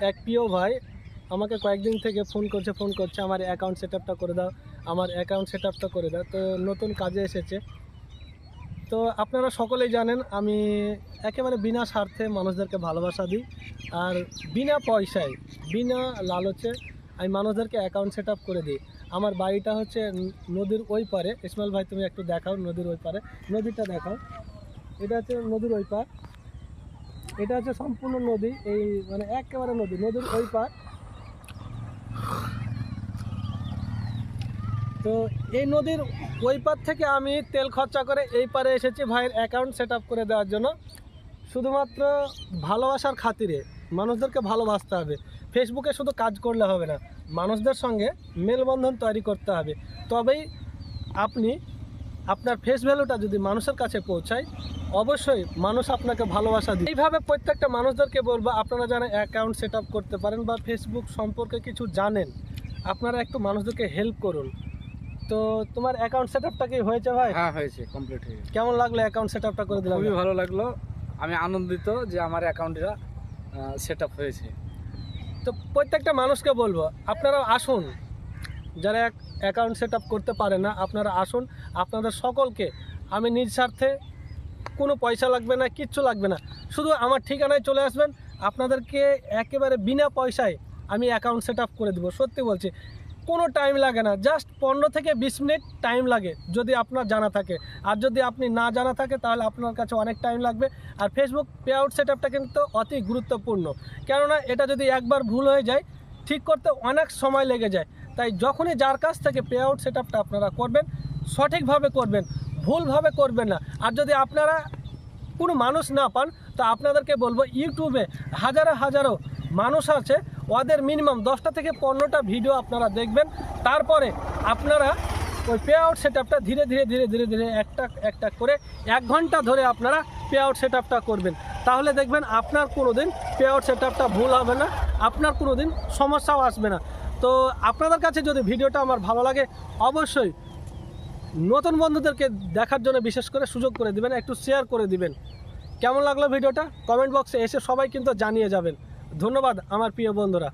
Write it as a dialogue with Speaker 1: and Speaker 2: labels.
Speaker 1: এক প্রিয় ভাই আমাকে কয়েকদিন থেকে ফোন করছে আমার অ্যাকাউন্ট সেটআপটা করে দাও, আমার অ্যাকাউন্ট সেটআপটা করে দাও। তো নতুন কাজে এসেছে। তো আপনারা সকলেই জানেন আমি একেবারে বিনা স্বার্থে মানুষদেরকে ভালোবাসা দিই, আর বিনা পয়সায় বিনা লালচে আমি মানুষদেরকে অ্যাকাউন্ট সেটআপ করে দিই। আমার বাড়িটা হচ্ছে নদীর ওই পারে। ইসমাইল ভাই তুমি একটু দেখাও নদীর ওই পারে, নদীটা দেখাও। এটা হচ্ছে নদীর ওই পার, এটা হচ্ছে সম্পূর্ণ নদী, এই মানে একেবারে নদীর ওই পার। তো এই নদীর ওই পার থেকে আমি তেল খরচা করে এই পারে এসেছি ভাইয়ের অ্যাকাউন্ট সেট আপ করে দেওয়ার জন্য, শুধুমাত্র ভালোবাসার খাতিরে। মানুষদেরকে ভালোবাসতে হবে, ফেসবুকে শুধু কাজ করলে হবে না, মানুষদের সঙ্গে মেলবন্ধন তৈরি করতে হবে। তবেই আপনি আপনার ফেস ভ্যালুটা যদি মানুষের কাছে পৌঁছায়, অবশ্যই মানুষ আপনাকে ভালোবাসা দিবে। এইভাবে প্রত্যেকটা মানুষদেরকে বলবো, আপনারা যারা অ্যাকাউন্ট সেট আপ করতে পারেন বা ফেসবুক সম্পর্কে কিছু জানেন, আপনারা একটু মানুষদেরকে হেল্প করুন। তো তোমার অ্যাকাউন্ট সেটআপটা কি হয়েছে ভাই?
Speaker 2: হ্যাঁ হয়েছে, কমপ্লিট হয়ে গেছে।
Speaker 1: কেমন লাগলো অ্যাকাউন্ট সেটআপটা করে দিলাম?
Speaker 2: খুবই ভালো লাগলো, আমি আনন্দিত যে আমার অ্যাকাউন্টটা সেট আপ হয়েছে।
Speaker 1: তো প্রত্যেকটা মানুষকে বলবো, আপনারা আসুন, যারা অ্যাকাউন্ট সেটআপ করতে পারে না আপনারা আসুন। আপনাদের সকলকে আমি নিজ স্বার্থে, কোনো পয়সা লাগবে না, কিচ্ছু লাগবে না, শুধু আমার ঠিকানায় চলে আসবেন, আপনাদেরকে একেবারে বিনা পয়সায় আমি অ্যাকাউন্ট সেটআপ করে দেবো। সত্যি বলছি, কোনো টাইম লাগে না, জাস্ট 15 থেকে 20 মিনিট টাইম লাগে যদি আপনার জানা থাকে। আর যদি আপনি না জানা থাকে তাহলে আপনার কাছে অনেক টাইম লাগবে। আর ফেসবুক পে আউট সেটআপটা কিন্তু অতি গুরুত্বপূর্ণ, কেননা এটা যদি একবার ভুল হয়ে যায় ঠিক করতে অনেক সময় লেগে যায়। তাই যখনই যার কাছ থেকে পে আউট সেটআপটা আপনারা করবেন, সঠিকভাবে করবেন, ভুলভাবে করবেন না। আর যদি আপনারা কোনো মানুষ না পান, তো আপনাদেরকে বলবো, ইউটিউবে হাজারো মানুষ আছে, ওদের মিনিমাম 10টা থেকে 15টা ভিডিও আপনারা দেখবেন। তারপরে আপনারা ওই পে আউট সেটআপটা ধীরে ধীরে একটা করে 1 ঘন্টা ধরে আপনারা পে আউট সেটআপটা করবেন। তাহলে দেখবেন আপনার কোনো দিন পে আউট সেটআপটা ভুল হবে না, আপনার কোনো দিন সমস্যাও আসবে না। তো আপনাদের কাছে যদি ভিডিওটা আমার ভালো লাগে, অবশ্যই নতুন বন্ধুদেরকে দেখার জন্য বিশেষ করে সুযোগ করে দিবেন, একটু শেয়ার করে দিবেন। কেমন লাগলো ভিডিওটা কমেন্ট বক্সে এসে সবাই কিন্তু জানিয়ে যাবেন। ধন্যবাদ আমার প্রিয় বন্ধুরা।